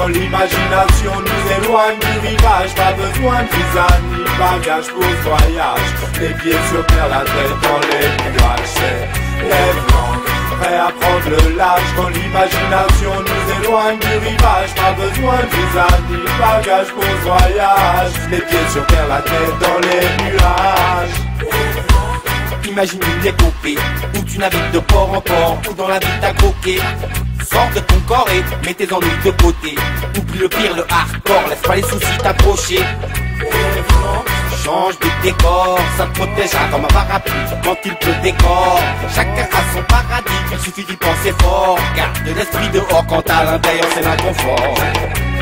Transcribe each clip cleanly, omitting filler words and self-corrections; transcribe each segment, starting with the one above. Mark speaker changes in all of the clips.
Speaker 1: quand l'imagination nous éloigne du rivage. Pas besoin de visa ni bagage pour ce voyage. Les pieds sur terre, la tête dans les nuages. C'est lève l'encre, prêt à prendre le large quand l'imagination nous éloigne du rivage. Pas besoin de visa ni bagage pour ce voyage. Les pieds sur terre, la tête dans les nuages.
Speaker 2: Imagine une épopée où tu navigues de port en port, ou dans la vie t'as croqué. Sors de ton corps et mets tes ennuis de côté. Oublie le pire, le hardcore, laisse pas les soucis t'approcher. Change de décor, ça te protégera comme un parapluie quand il pleut décor. Chacun a son paradis, il suffit d'y penser fort. Garde l'esprit dehors quand à l'intérieur c'est l'inconfort.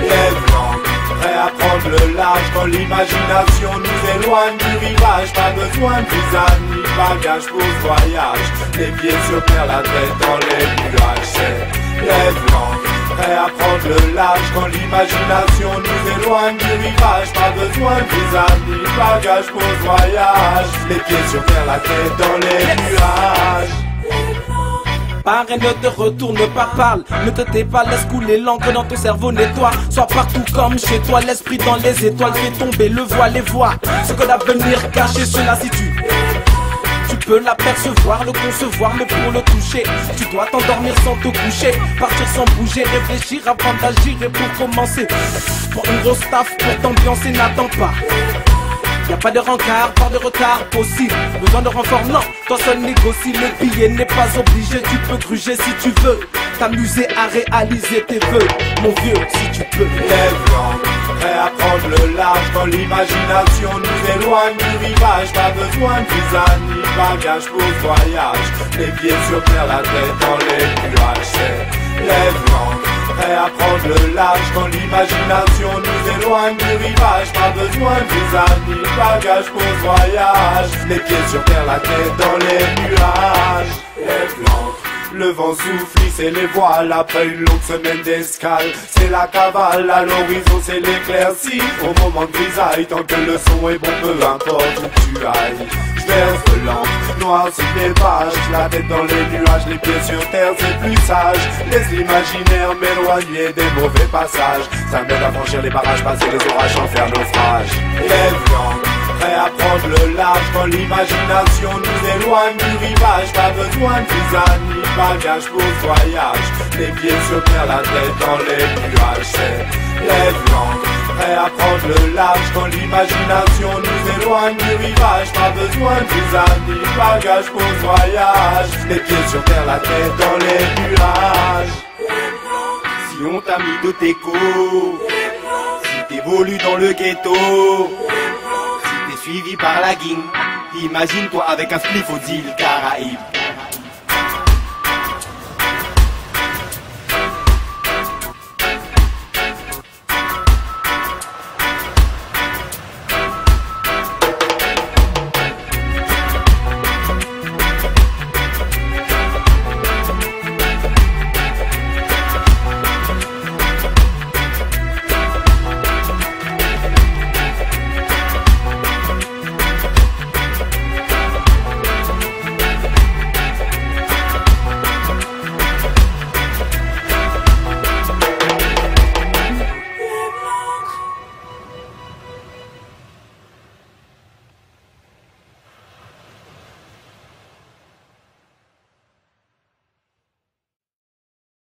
Speaker 1: Lève l'encre, prêt à prendre le large quand l'imagination nous éloigne du rivage. Pas besoin de visa ni bagage pour ce voyage. Les pieds sur terre, la tête dans les nuages. C'est lève l'encre, prêt à prendre le large quand l'imagination nous éloigne du rivage. Pas besoin de visa ni bagage pour ce voyage. Les pieds sur terre, la tête dans les nuages.
Speaker 3: Pareil, ne te retourne pas, parle, ne te tais pas, laisse couler l'encre dans ton cerveau, nettoie. Sois partout comme chez toi, l'esprit dans les étoiles, fais tomber le voile et vois ce que l'avenir caché sur la situ. Tu peux l'apercevoir, le concevoir, mais pour le toucher, tu dois t'endormir sans te coucher, partir sans bouger, réfléchir avant d'agir et pour commencer. Pour une grosse taf, pour t'ambiancer, n'attends pas. Y'a pas de rencard, pas de retard possible. Besoin de renfort, non, toi seul négocie. Le billet n'est pas obligé, tu peux gruger si tu veux. T'amuser à réaliser tes vœux, mon vieux, si tu peux.
Speaker 1: Lève l'encre, prêt à prendre le large quand l'imagination nous éloigne du rivage. Pas besoin de visa ni bagage pour ce voyage. Les pieds sur terre, la tête dans les nuages. C'est lève l'encre, prêt à prendre le large quand l'imagination nous éloigne du rivage. Pas besoin de visa ni bagage pour ce voyage. Les pieds sur terre, la tête dans les nuages. Lève l'encre, le vent souffle, c'est les voiles après une longue semaine d'escale. C'est la cavale, à l'horizon c'est l'éclaircie. Au moment de grisaille, tant que le son est bon, peu importe où tu ailles. J'verse de l'encre, noir sur les pages, la tête dans les nuages, les pieds sur terre, c'est plus sage. Laisse l'imaginaire m'éloigner des mauvais passages. Ça m'aide à franchir les barrages, passer les orages sans faire naufrage. Lève l'encre, prêt à prendre le large quand l'imagination nous éloigne du rivage. Pas besoin de visa ni bagage pour ce voyage. Les pieds sur terre, la tête dans les nuages. C'est lève l'encre, prêt à prendre le large quand l'imagination nous éloigne du rivage. Pas besoin de visa ni bagage pour ce voyage. Les pieds sur terre, la tête dans les nuages.
Speaker 2: Si on t'a mis de tes coups, si t'évolues dans le ghetto, si t'es suivi par la gang, imagine-toi avec un spliff aux îles Caraïbes.